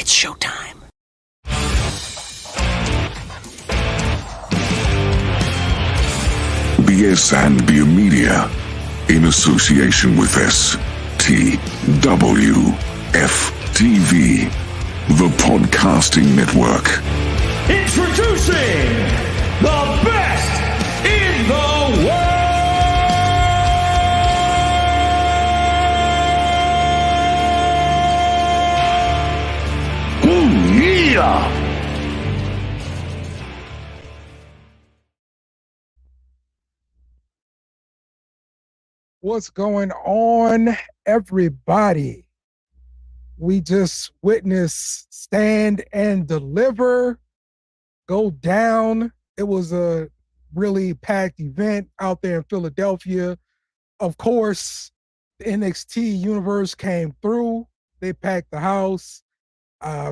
It's showtime. BSnBEER Media, in association with STWF TV, the podcasting network. Introducing the best in the world! Yeah! What's going on, everybody? We just witnessed Stand and Deliver go down. It was a really packed event out there in Philadelphia. Of course, the NXT universe came through. They packed the house.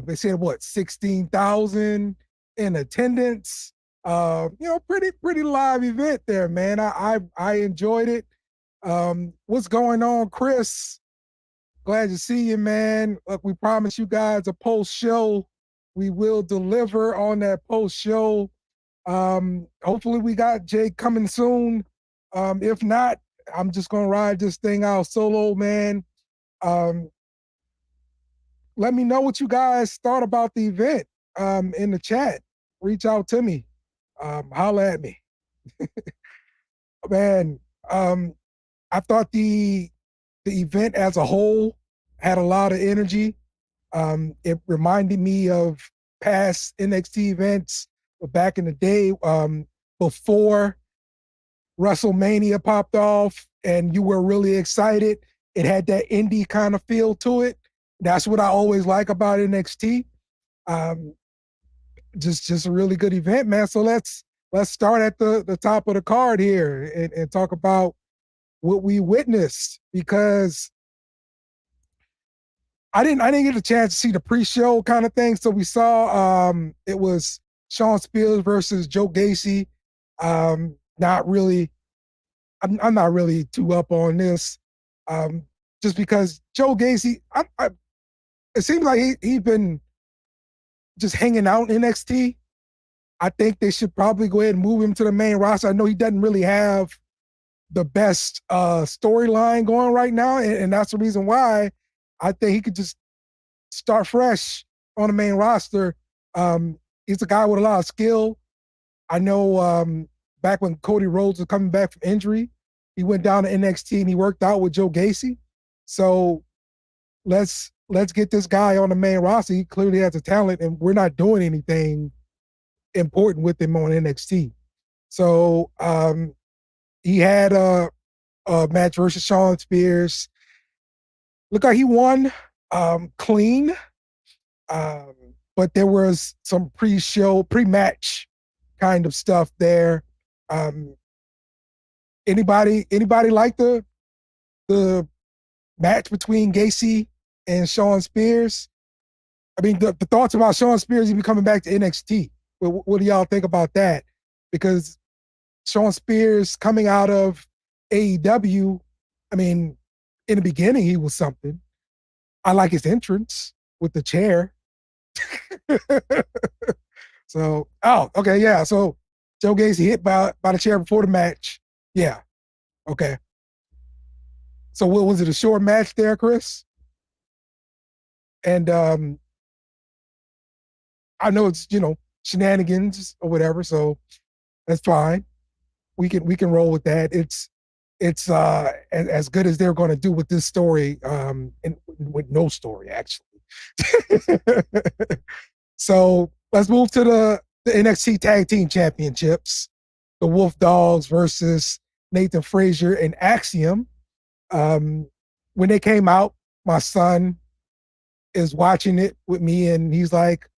They said, 16,000 in attendance. Pretty live event there, man. I enjoyed it. What's going on, Chris? Glad to see you, man. Look, we promised you guys a post-show. We will deliver on that post-show. Hopefully we got Jake coming soon. If not, I'm just going to ride this thing out solo, man. Let me know what you guys thought about the event in the chat. Reach out to me. Holla at me. Man, I thought the event as a whole had a lot of energy. It reminded me of past NXT events back in the day, before Wrestlemania popped off and you were really excited. It had that indie kind of feel to it. That's what I always like about NXT. Just a really good event, man. So let's start at the top of the card here and talk about what we witnessed, because I didn't get a chance to see the pre-show kind of thing. So we saw it was Shawn Spears versus Joe Gacy. Not really, I'm not really too up on this. Just because Joe Gacy, it seems like he's been just hanging out in NXT. I think they should probably go ahead and move him to the main roster. I know he doesn't really have the best storyline going right now, and that's the reason why I think he could just start fresh on the main roster. He's a guy with a lot of skill. I know back when Cody Rhodes was coming back from injury, he went down to NXT and he worked out with Joe Gacy. So let's get this guy on the main roster. He clearly has a talent, and we're not doing anything important with him on NXT. So he had a match versus Shawn Spears. Looked like he won clean, but there was some pre-match kind of stuff there. Anybody like the match between Gacy and Shawn Spears? I mean, the thoughts about Shawn Spears even coming back to NXT. What do y'all think about that? Because Shawn Spears coming out of AEW, I mean, in the beginning, he was something. I like his entrance with the chair. So, okay, yeah. So Joe Gacy hit by the chair before the match. Yeah, okay. So what was it, a short match there, Chris? And I know it's, shenanigans or whatever, so that's fine. We can roll with that. It's as good as they're going to do with this story, and with no story actually. So let's move to the NXT Tag Team Championships. The Wolf Dogs versus Nathan Frazier and Axiom. When they came out, my son is watching it with me, and he's like,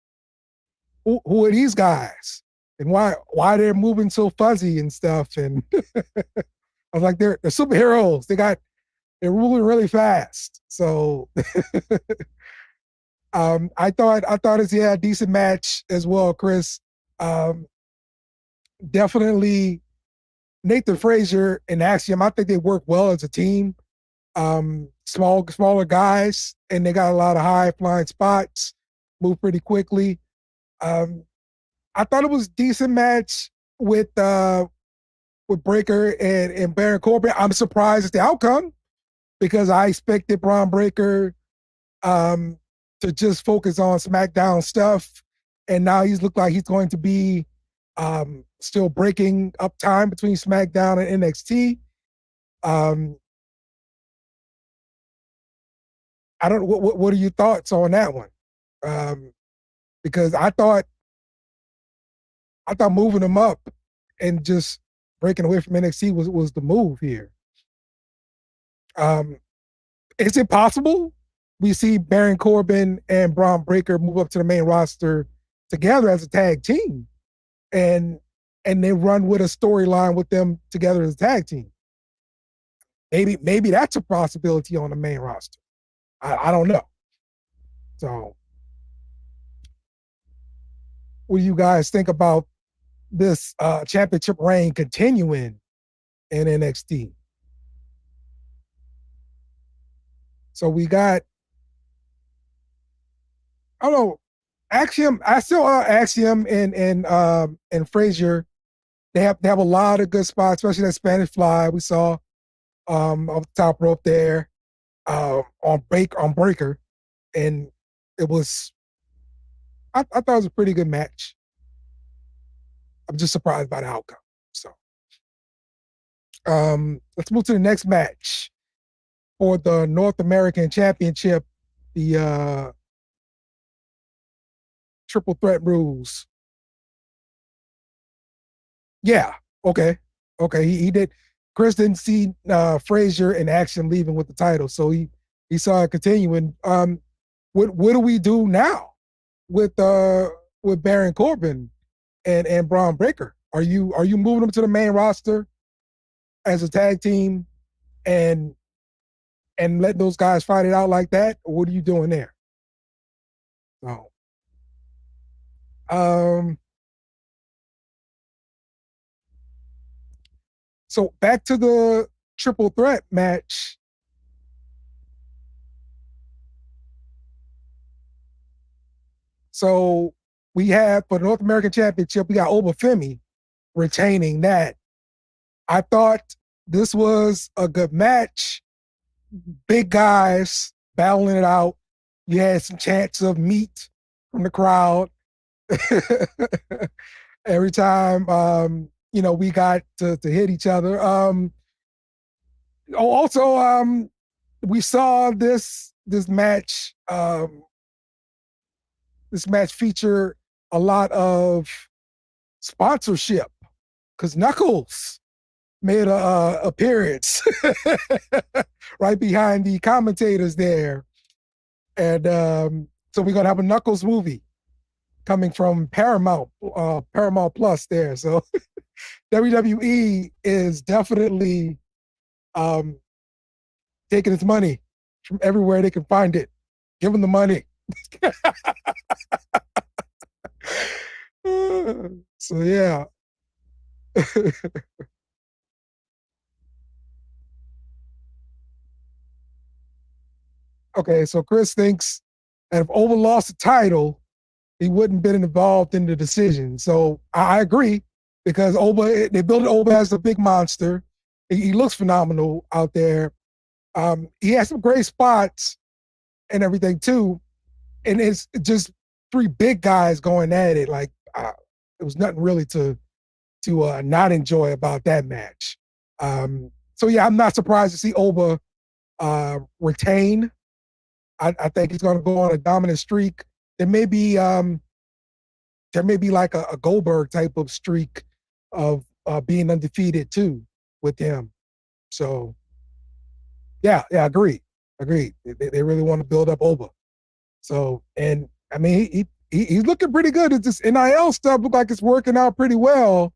"Who are these guys? And why they're moving so fuzzy and stuff?" And I was like, "They're superheroes. They're moving really fast." So I thought it's a decent match as well, Chris. Definitely Nathan Frazier and Axiom, I think they work well as a team. Smaller guys, and they got a lot of high flying spots. moved pretty quickly. I thought it was a decent match with Breaker and Baron Corbin. I'm surprised at the outcome because I expected Braun Breaker to just focus on SmackDown stuff, and now he's looked like he's going to be still breaking up time between SmackDown and NXT. I don't. What are your thoughts on that one? Because I thought moving him up and just breaking away from NXT was the move here. Is it possible we see Baron Corbin and Braun Breaker move up to the main roster together as a tag team, and they run with a storyline with them together as a tag team? Maybe that's a possibility on the main roster. I don't know. So, what do you guys think about this championship reign continuing in NXT? So we got, I don't know, Axiom. I still Axiom and Frazier. They have a lot of good spots, especially that Spanish Fly we saw off the top rope there on Breaker, and it was. I thought it was a pretty good match. I'm just surprised by the outcome. So, let's move to the next match for the North American Championship, the triple threat rules. Yeah, okay. He did. Chris didn't see Frazier in action leaving with the title, so he saw it continuing. What do we do now with Baron Corbin and Braun Breaker? Are you moving them to the main roster as a tag team and letting those guys fight it out like that, or what are you doing there? So back to the triple threat match. So we have for the North American Championship, we got Obafemi retaining that. I thought this was a good match. Big guys battling it out. You had some chants of meat from the crowd. Every time we got to hit each other. Also, we saw this match. This match feature a lot of sponsorship because Knuckles made a appearance right behind the commentators there, and so we're gonna have a Knuckles movie coming from Paramount Plus there. So WWE is definitely taking its money from everywhere they can find it. Give them the money. So yeah. Okay, so Chris thinks that if Oba lost the title, he wouldn't been involved in the decision. So I agree because they built Oba as a big monster. He looks phenomenal out there. He has some great spots and everything too. And it's just three big guys going at it. Like it was nothing really to not enjoy about that match. So yeah, I'm not surprised to see Oba retain. I think he's going to go on a dominant streak. There may be like a Goldberg type of streak of being undefeated too with him. So yeah, agree. They really want to build up Oba. So, and I mean, he's looking pretty good. It's this NIL stuff look like it's working out pretty well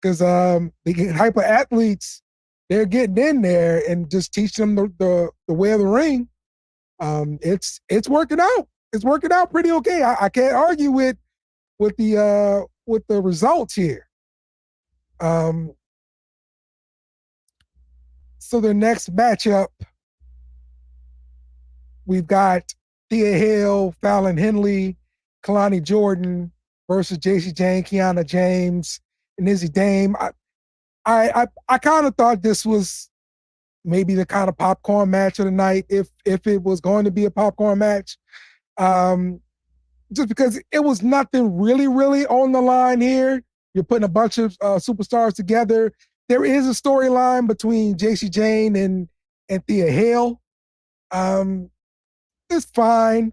because they get hyper athletes. They're getting in there and just teaching them the way of the ring. It's working out. It's working out pretty okay. I can't argue with the results here. So the next matchup, we've got Thea Hale, Fallon Henley, Kalani Jordan versus JC Jane, Kiana James, and Izzy Dame. I kind of thought this was maybe the kind of popcorn match of the night, if it was going to be a popcorn match. Just because it was nothing really on the line here. You're putting a bunch of superstars together. There is a storyline between JC Jane and Thea Hale. It's fine.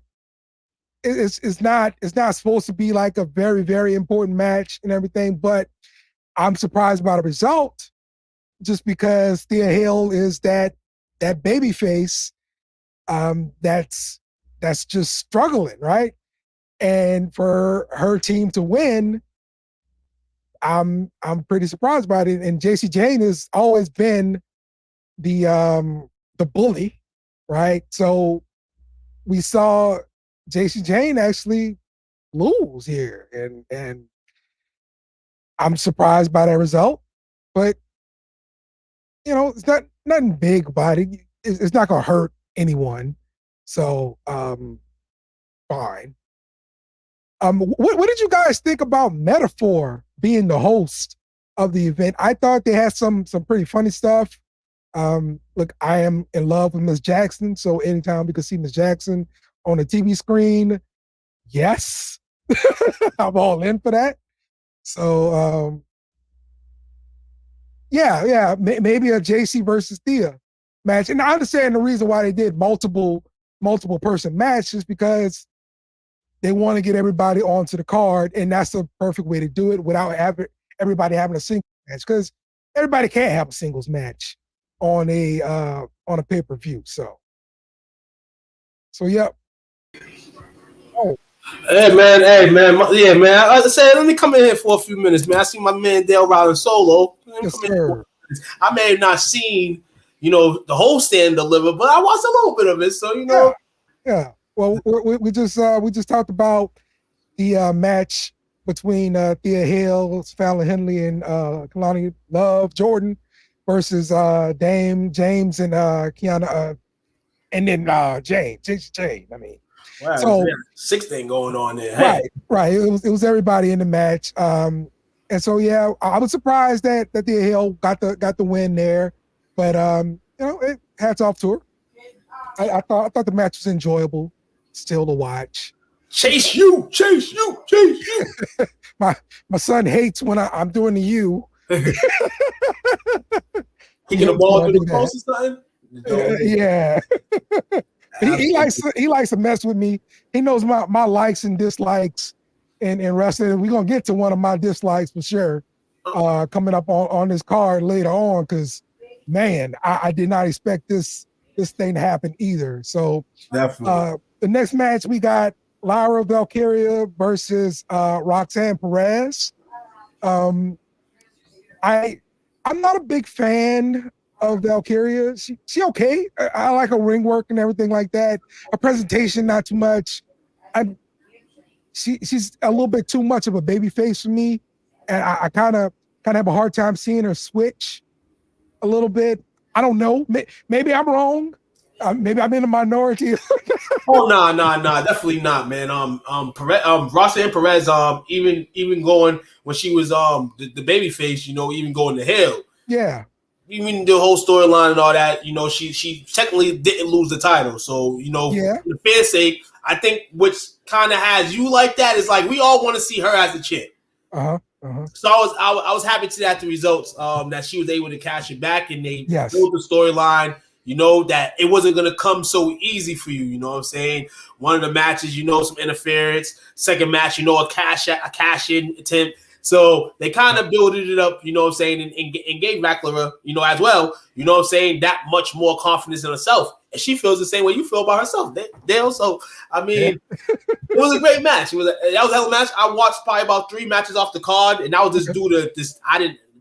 It's not supposed to be like a very important match and everything, but I'm surprised by the result, just because Thea Hale is that baby face that's just struggling, right? And for her team to win, I'm pretty surprised by it. And JC Jane has always been the bully, right? So we saw JC Jane actually lose here, and I'm surprised by that result. But it's nothing big about it. It's not gonna hurt anyone. So fine. What did you guys think about Metaphor being the host of the event? I thought they had some pretty funny stuff. Look, I am in love with Miss Jackson, so anytime we could see Miss Jackson on the TV screen, yes, I'm all in for that. So yeah, maybe a JC versus Thea match. And I understand the reason why they did multiple person matches, because they want to get everybody onto the card, and that's the perfect way to do it without everybody having a single match, because everybody can't have a singles match on a pay-per-view. So yep. Oh. Hey man, yeah man. I said, let me come in here for a few minutes, man. I see my man Dale riding solo. Yes, sir. I may have not seen, the whole stand deliver, but I watched a little bit of it. So Yeah. Well, we just talked about the match between Thea Hale, Fallon Henley, and Kalani Love Jordan versus Dame James and Kiana, and then James. I mean, wow, so 6 thing going on there. Hey. Right. It was everybody in the match. And so yeah, I was surprised that Thea Hale got the win there, but hats off to her. I thought the match was enjoyable still to watch. Chase you. My son hates when I'm doing the U. Kicking the ball through the post or something? Yeah. he likes to mess with me. He knows my likes and dislikes in wrestling. We're gonna get to one of my dislikes for sure coming up on this card later on, because man, I did not expect this thing to happen either. So definitely. The next match we got Lyra Valkyria versus Roxanne Perez. I'm not a big fan of Valkyria. She okay. I like her ring work and everything like that. Her presentation, not too much. She's a little bit too much of a baby face for me, and I kind of have a hard time seeing her switch a little bit. I don't know. Maybe I'm wrong. Maybe I'm in the minority. Oh no, definitely not, man. Roxanne Perez, even going when she was the baby face, even going to hell. Yeah. Even the whole storyline and all that, she technically didn't lose the title. So, for the fair sake, I think which kind of has you like that is like we all want to see her as the champ. So I was happy to that the results that she was able to cash it back, and they built the storyline. That it wasn't going to come so easy for you. You know what I'm saying? One of the matches, some interference. Second match, a cash-in attempt. So they kind of builded it up, you know what I'm saying, and gave Valkyria, as well, you know what I'm saying, that much more confidence in herself. And she feels the same way you feel about herself, Dale. So, I mean, it was a great match. That was a hell of a match. I watched probably about 3 matches off the card, and that was just due to this.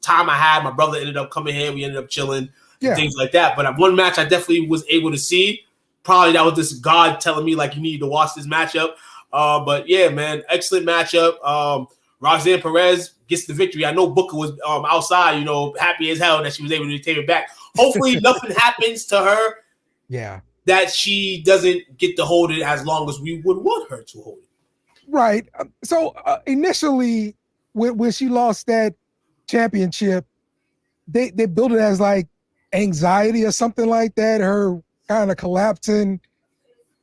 Time I had. My brother ended up coming here. We ended up chilling. Things like that. But one match I definitely was able to see. Probably that was just God telling me, like, you need to watch this matchup. But yeah, man, excellent matchup. Roxanne Perez gets the victory. I know Booker was outside, happy as hell that she was able to take it back. Hopefully nothing happens to her. Yeah. That she doesn't get to hold it as long as we would want her to hold it. Right. So initially, when she lost that championship, they built it as like anxiety or something like that, her kind of collapsing.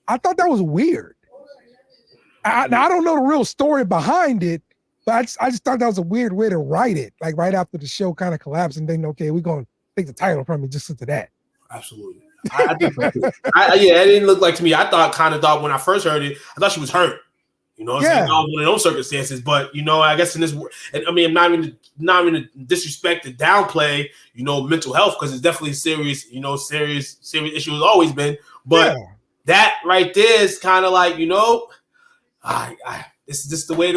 I thought that was weird. Now, I don't know the real story behind it, but I just thought that was a weird way to write it. Like right after the show kind of collapsed and then, okay, we're going to take the title from me just to that. Absolutely. I think so too. Yeah, it didn't look like to me. I kind of thought when I first heard it, I thought she was hurt. You know, yeah. One of those circumstances. But you know, I guess in this, I mean, not even to disrespect to downplay, you know, mental health because it's definitely serious. You know, serious issue has always been. But that right there is kind of like, you know, this is just the way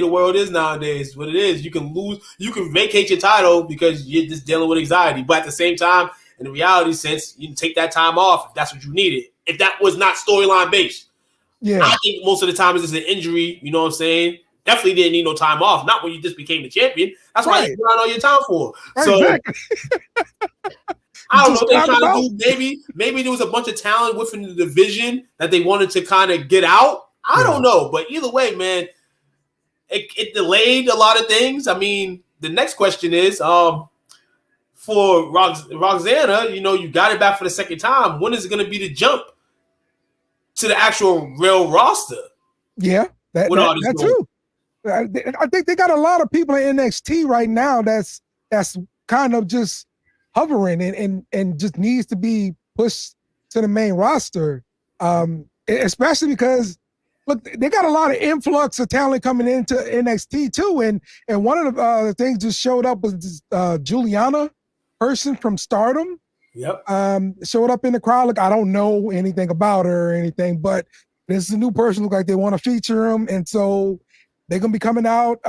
the world is nowadays. What it is, you can vacate your title because you're just dealing with anxiety. But at the same time, in the reality sense, you can take that time off if that's what you needed. If that was not storyline based, I think most of the time it's just an injury. You know what I'm saying? Definitely didn't need no time off. Not when you just became the champion. That's why you put out all your time for. So exactly. I don't know. They trying to do maybe there was a bunch of talent within the division that they wanted to kind of get out. I don't know, but either way, man, it delayed a lot of things. I mean, the next question is, for Roxana, you know, you got it back for the second time. When is it going to be the jump to the actual real roster? Yeah, that too. I think they got a lot of people in NXT right now that's kind of just hovering and just needs to be pushed to the main roster, especially because, look, they got a lot of influx of talent coming into NXT too. And one of the things just showed up was this, Juliana person from Stardom. Yep. Showed up in the crowd. Look, I don't know anything about her or anything, but this is a new person. Look like they want to feature him. And so they're going to be coming out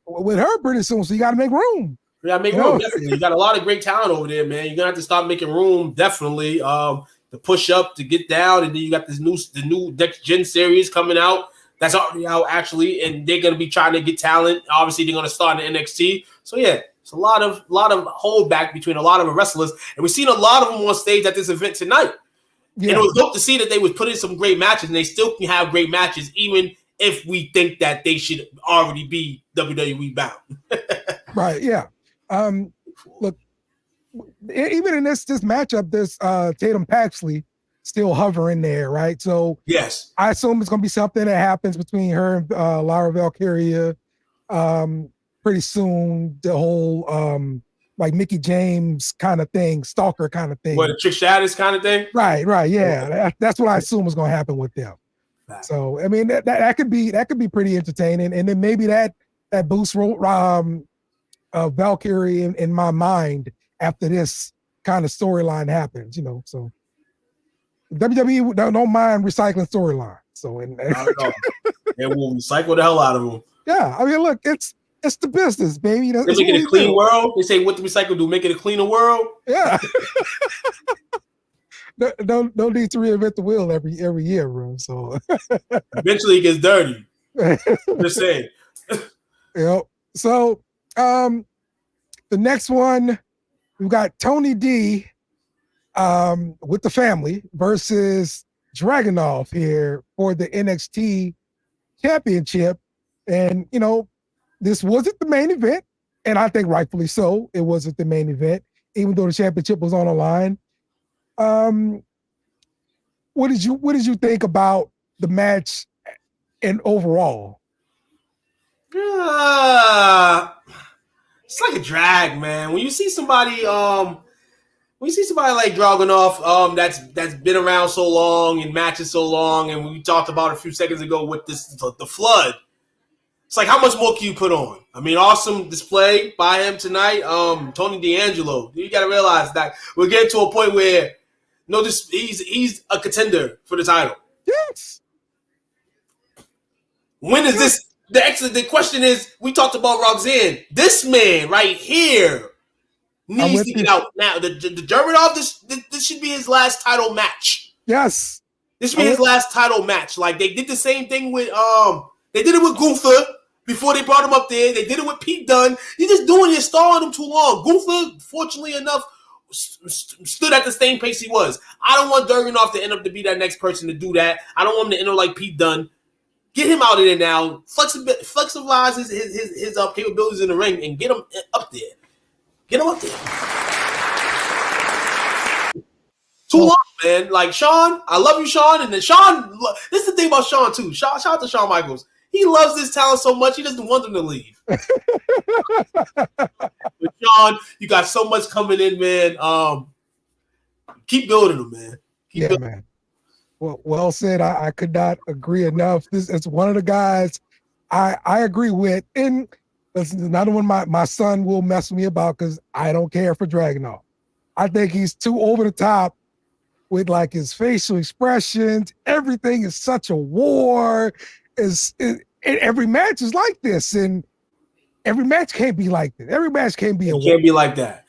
with her pretty soon. So you got to make room. You got to make room, definitely. You got a lot of great talent over there, man. You're going to have to start making room, definitely. The push up to get down, and then you got the new next gen series coming out. That's already out actually, and they're gonna be trying to get talent. Obviously, they're gonna start in NXT. So yeah, it's a lot of holdback between a lot of the wrestlers, and we've seen a lot of them on stage at this event tonight. Yeah. And it was dope to see that they was putting some great matches, and they still can have great matches, even if we think that they should already be WWE bound. Right? Yeah. Look. Even in this matchup, this Tatum Paxley still hovering there, right? So yes, I assume it's going to be something that happens between her and Lara Valkyria pretty soon. The whole like Mickey James kind of thing, stalker kind of thing. What, a Trish Stratus kind of thing? Right. Yeah, that's what I assume is going to happen with them. Right. So I mean that could be pretty entertaining, and then maybe that boosts Valkyrie in my mind after this kind of storyline happens, you know. So WWE don't mind recycling storylines. So and we'll recycle the hell out of them. Yeah, I mean, look, it's the business, baby. You know, they make it a clean world. They say what the recycle do, make it a cleaner world. Yeah. don't need to reinvent the wheel every year, bro. So eventually it gets dirty. Just saying. Yep. So the next one, we've got Tony D with the family versus Dragunov here for the NXT championship. And, you know, this wasn't the main event, and I think rightfully so. It wasn't the main event, even though the championship was on the line. What did you think about the match and overall? It's like a drag, man. When you see somebody like Dragunov, that's been around so long and matches so long, and we talked about a few seconds ago with the flood. It's like, how much more can you put on? I mean, awesome display by him tonight. Tony D'Angelo, you got to realize that we're getting to a point where he's a contender for the title. Yes. When is this? The question is, we talked about Roxanne. This man right here needs to get out now. The Dragunov, this should be his last title match. Yes. This should be his last title match. Like, they did the same thing with they did it with Gunther before they brought him up there. They did it with Pete Dunne. You're stalling him too long. Gunther, fortunately enough, stood at the same pace he was. I don't want Dragunov to end up to be that next person to do that. I don't want him to end up like Pete Dunne. Get him out of there now. Flexibilize his capabilities in the ring and get him up there. Get him up there. Too long, man. Like Shawn, I love you, Shawn. And then Shawn, this is the thing about Shawn too. Shout out to Shawn Michaels. He loves this talent so much, he doesn't want them to leave. But Shawn, you got so much coming in, man. Keep building them, man. Keep building. Man. Well said. I could not agree enough. This is one of the guys I agree with. And this is another one my son will mess with me about because I don't care for Dragunov. I think he's too over the top with like his facial expressions. Everything is such a war. Every match is like this, and every match can't be like this. Every match can't be can't be like that.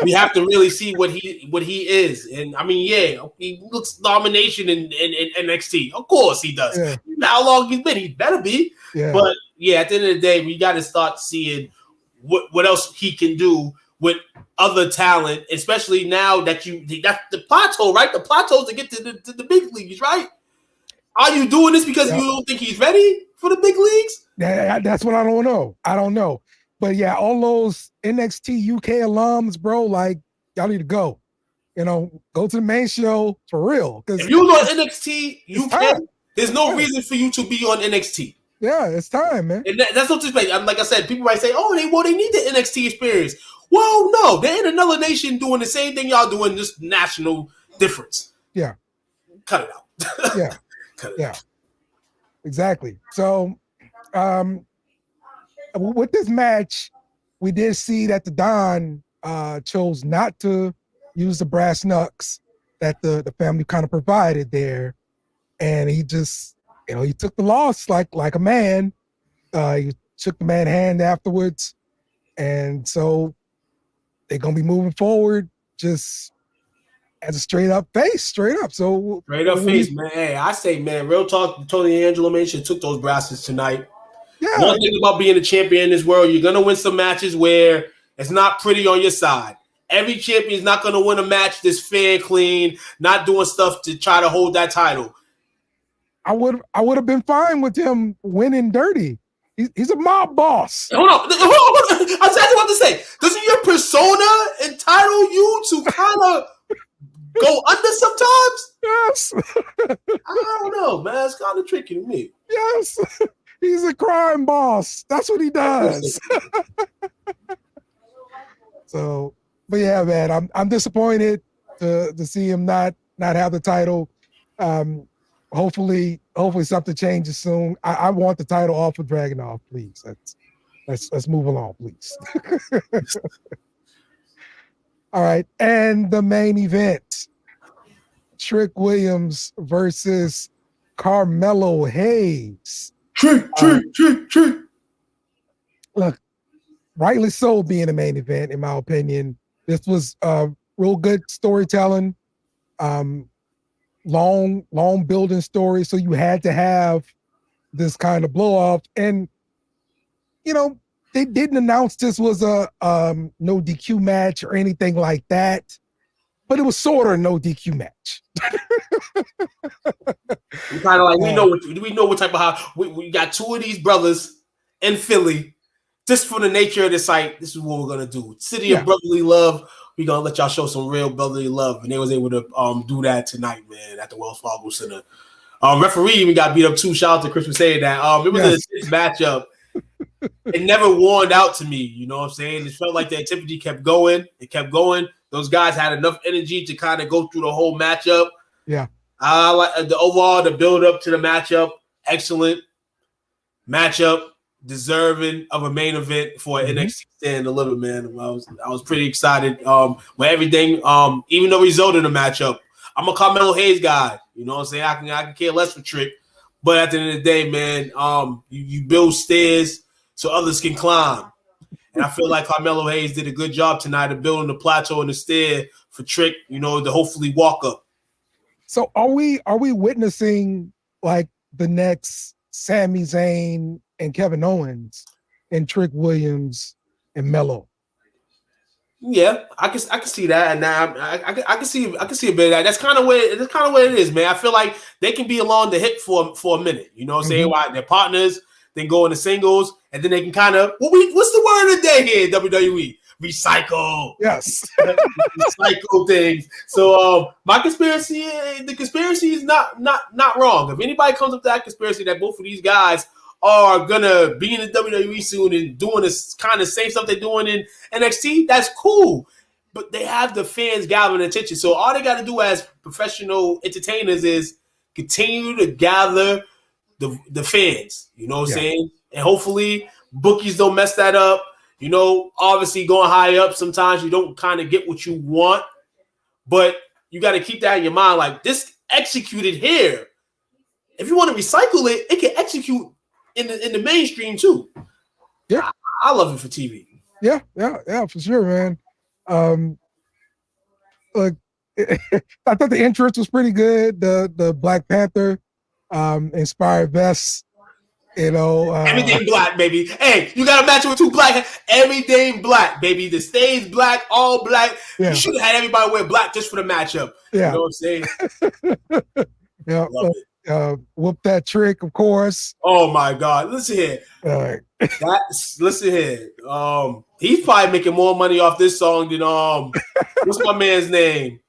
We have to really see what he is. And I mean, yeah, he looks domination in NXT. Of course he does. Yeah. How long he's been, he better be. Yeah. But yeah, at the end of the day, we got to start seeing what else he can do with other talent, especially now that that's the plateau, right? The plateau to get to the big leagues, right? Are you doing this because you don't think he's ready for the big leagues? That's what I don't know. I don't know. But yeah, all those NXT UK alums, bro, like y'all need to go. You know, go to the main show for real. If you're on NXT UK, there's no reason for you to be on NXT. Yeah, it's time, man. And that's what this place. Like I said, people might say, "Oh, they need the NXT experience." Well, no, they're in another nation doing the same thing y'all doing, just national difference. Yeah, cut it out. Yeah, cut it out. Exactly. So, with this match, we did see that the Don chose not to use the brass knucks that the family kind of provided there, and he just, he took the loss like a man. He shook the man's hand afterwards, and so they're gonna be moving forward just as a straight up face. So straight up face, man. Hey, I say, man, real talk. Tony Angelo man should have took those brasses tonight. Yeah. One thing about being a champion in this world, you're gonna win some matches where it's not pretty on your side. Every champion is not gonna win a match that's fair, clean, not doing stuff to try to hold that title. I would have been fine with him winning dirty. He's a mob boss. Hold on. I said what to say. Doesn't your persona entitle you to kind of go under sometimes? Yes. I don't know, man. It's kind of tricky to me. Yes. He's a crime boss. That's what he does. So, but yeah, man, I'm disappointed to see him not have the title. Hopefully something changes soon. I want the title off of Dragunov, please. Let's move along, please. All right, and the main event: Trick Williams versus Carmelo Hayes. Trick. Look, rightly so, being the main event, in my opinion. This was real good storytelling. Long building story, so you had to have this kind of blow off, and they didn't announce this was a no DQ match or anything like that, but it was sort of a no DQ match. We kind of like we know what type of how we got two of these brothers in Philly, just for the nature of the site. This is what we're gonna do. City of brotherly love. We're gonna let y'all show some real brotherly love, and they was able to do that tonight, man, at the Wells Fargo Center. Referee even got beat up too. Shout out to Chris for saying that. It was a 6 matchup. It never worn out to me. You know what I'm saying? It felt like the activity kept going. It kept going. Those guys had enough energy to kind of go through the whole matchup. Yeah. I like the build up to the matchup. Excellent matchup. Deserving of a main event for an NXT stand a little, man. I was pretty excited with everything. Even the result of the matchup. I'm a Carmelo Hayes guy. You know what I'm saying? I can care less for Trick. But at the end of the day, man, you build stairs so others can climb. And I feel like Carmelo Hayes did a good job tonight of building the plateau and the stair for Trick, to hopefully walk up. So are we witnessing like the next Sami Zayn and Kevin Owens and Trick Williams and Melo? Yeah, I can see that, and now I can see a bit of that. That's kind of where it is, man. I feel like they can be along the hip for a minute. You know what I'm saying? Why they're partners, then go into singles, and then they can kind of what's the word of the day here? WWE recycle. Yes, recycle things. So my conspiracy, the conspiracy is not wrong. If anybody comes up to that conspiracy that both of these guys are gonna be in the WWE soon and doing this kind of same stuff they're doing in NXT, that's cool. But they have the fans gathering attention. So all they got to do as professional entertainers is continue to gather the fans. You know what I'm saying? And hopefully bookies don't mess that up. You know, obviously going high up, sometimes you don't kind of get what you want. But you got to keep that in your mind. Like, this executed here. If you want to recycle it, it can execute in the mainstream too. Yeah, I love it for TV. Yeah, for sure, man. Look, I thought the entrance was pretty good. The Black Panther inspired vests. You know, everything black, baby. Hey, you got to match it with two black. Everything black, baby. The stage black, all black. Yeah. You should have had everybody wear black just for the matchup. Yeah. You know what I'm saying? Yeah. Whoop that trick, of course. Oh my God! Listen here. All right. Listen here. He's probably making more money off this song than what's my man's name?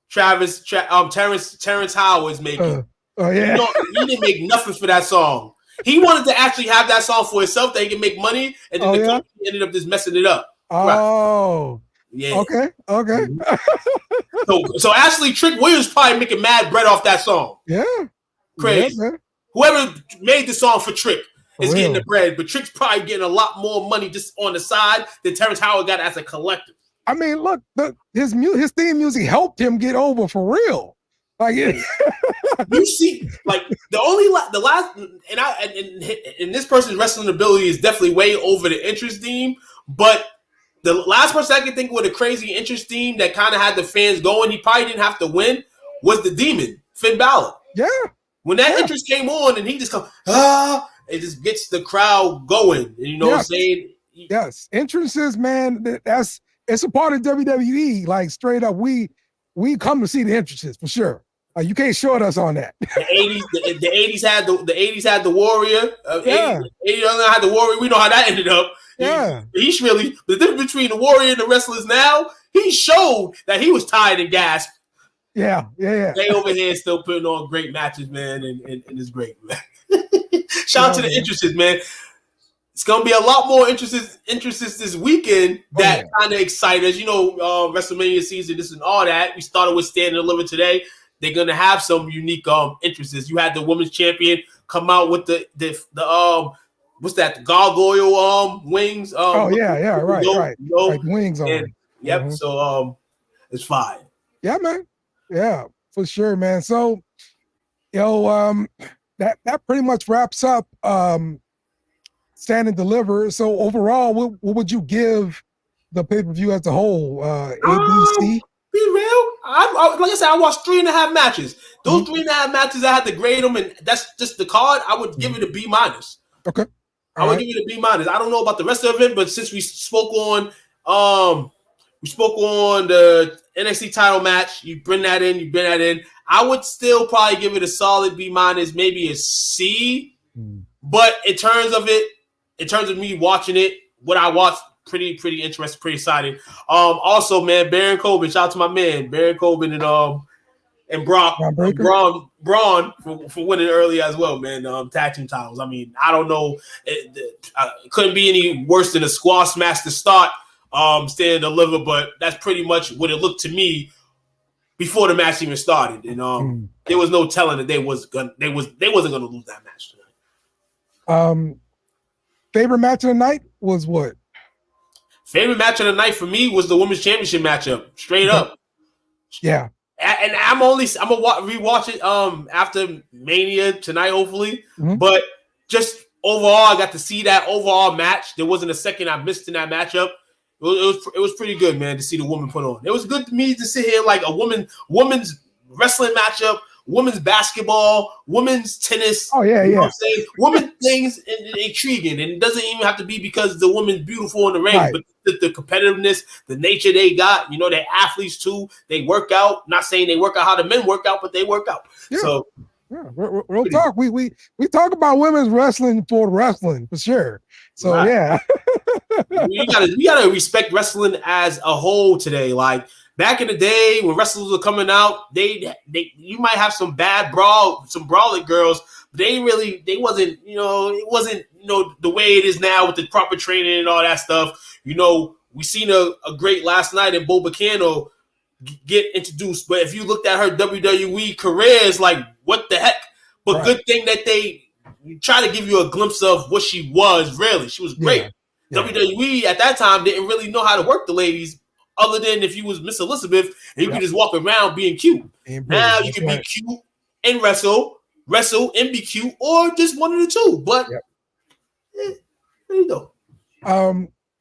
Terrence Howard's making. Oh yeah. You know, he didn't make nothing for that song. He wanted to actually have that song for himself that he can make money, and then the company ended up just messing it up. Oh. Right. Yeah. Okay. So actually, Trick Williams probably making mad bread off that song. Yeah. Crazy. Yeah, whoever made the song for Trick is getting the bread, but Trick's probably getting a lot more money just on the side than Terrence Howard got as a collective. I mean, look, his theme music helped him get over for real. Like, you see, like the last, and this person's wrestling ability is definitely way over the interest theme, but the last person I can think with a crazy interest theme that kind of had the fans going, he probably didn't have to win, was the Demon, Finn Balor. Yeah. When that interest came on and he just comes, it just gets the crowd going. You know what I'm saying? Yes. Entrances, man, it's a part of WWE. Like, straight up, we come to see the entrances for sure. You can't short us on that. The 80s had the Warrior. 80s had the Warrior. We know how that ended up. Yeah. He's really the difference between the Warrior and the wrestlers now. He showed that he was tired and gasped. Yeah. They over here still putting on great matches, man, and it's great, man. Shout out to the interests, man. It's gonna be a lot more interests this weekend that kind of excite us. You know, WrestleMania season, this and all that. We started with Stand and Deliver today. They're gonna have some unique interests. You had the women's champion come out with the what's that? The gargoyle wings. Right. Like wings on. Yep. Mm-hmm. So it's fine. Yeah, man. Yeah, for sure, man. So, that pretty much wraps up Stand and Deliver. So overall, what would you give the pay-per-view as a whole? A, B, C? Be real. Like I said, I watched 3.5 matches. Those 3.5 matches, I had to grade them, and that's just the card. I would give it a B-. Okay. I would give it a B-. I don't know about the rest of it, but since we spoke on the NXT title match, you bring that in. I would still probably give it a solid B-, maybe a C. But in terms of me watching it, what I watched, pretty interesting, pretty exciting. Also, man, Baron Corbin, shout out to my man, Baron Corbin and Braun for winning early as well, man. Tag team titles. I mean, I don't know. It couldn't be any worse than a squash match to start Stand and Deliver, but that's pretty much what it looked to me before the match even started. And there was no telling that they wasn't gonna lose that match tonight. Favorite match of the night was what? Favorite match of the night for me was the women's championship matchup, straight up. Yeah. And I'm gonna rewatch it after Mania tonight, hopefully. But just overall, I got to see that overall match. There wasn't a second I missed in that matchup. It was pretty good, man, to see the woman put on. It was good to me to sit here like a woman's wrestling matchup women's basketball, women's tennis. Oh yeah, you know yeah. what I'm saying? Women things intriguing, and it doesn't even have to be because the woman's beautiful in the ring, Right. but the competitiveness, the nature they got. You know, they're athletes too. They work out. Not saying they work out how the men work out, but they work out. Yeah. So. Yeah, real talk. We talk about women's wrestling for wrestling for sure. So right. yeah, we gotta respect wrestling as a whole today. Like back in the day when wrestlers were coming out, they you might have some brawling girls, but they wasn't, it wasn't, the way it is now with the proper training and all that stuff. We seen a great last night in Bo Bacano get introduced, but if you looked at her WWE career, it's like, what the heck? But right. Good thing that they try to give you a glimpse of what she was. Really, she was great. Yeah. WWE at that time didn't really know how to work the ladies, other than if you was Miss Elizabeth and you could just walk around being cute. Now you can be cute and wrestle and be cute, or just one of the two. But there you go.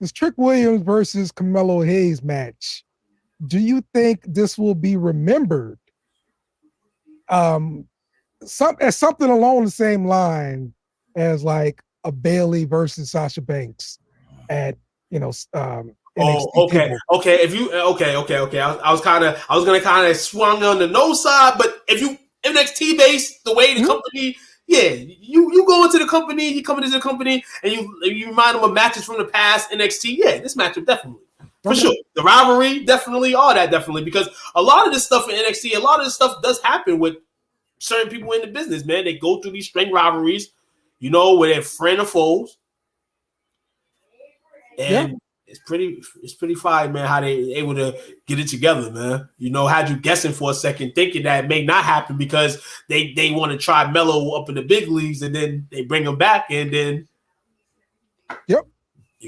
This Trick Williams versus Carmelo Hayes match. Do you think this will be remembered as something along the same line as like a Bailey versus Sasha Banks at NXT okay. If you I was gonna kind of swung on the no side, but if you NXT based the way the company, you go into the company, you come into the company, and you remind them of matches from the past NXT. Yeah, this matchup definitely. For sure. The rivalry, definitely, all that, definitely. Because a lot of this stuff in NXT, a lot of this stuff does happen with certain people in the business, man. They go through these string rivalries, with their friend or foes. And it's pretty fire, man, how they able to get it together, man. Had you guessing for a second, thinking that it may not happen because they want to try Melo up in the big leagues, and then they bring him back, and then you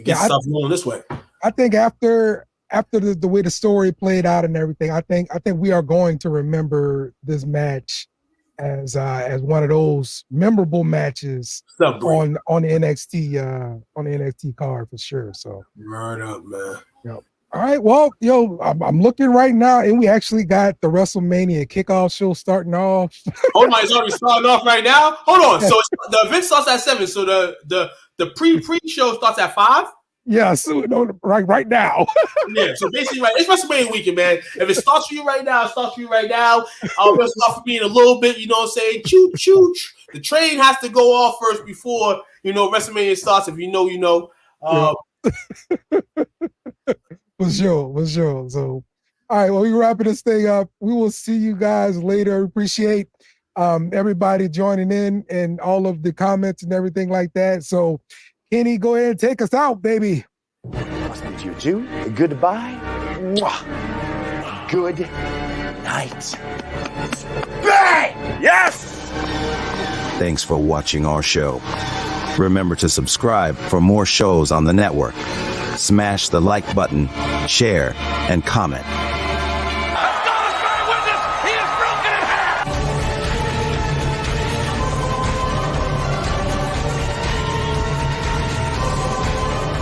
get stuff going this way. I think after the way the story played out and everything, I think we are going to remember this match as one of those memorable matches on the NXT card for sure. So right up, man. All right, well, I'm looking right now, and we actually got the WrestleMania kickoff show starting off. Hold on, it's already starting off right now. Hold on, so the event starts at 7. So the pre-show starts at 5. Yeah, so right now. Yeah, so basically, right, it's WrestleMania weekend, man. If it starts for you right now, it starts for you right now. It'll start for me in a little bit, you know what I'm saying? Choo choo. The train has to go off first before WrestleMania starts. If you know, you know. For sure. So, all right, well, we're wrapping this thing up. We will see you guys later. Appreciate everybody joining in and all of the comments and everything like that. So, Kenny, go ahead and take us out, baby. Must bid you two goodbye. Mwah. Good night. Bang! Yes! Thanks for watching our show. Remember to subscribe for more shows on the network. Smash the like button, share, and comment.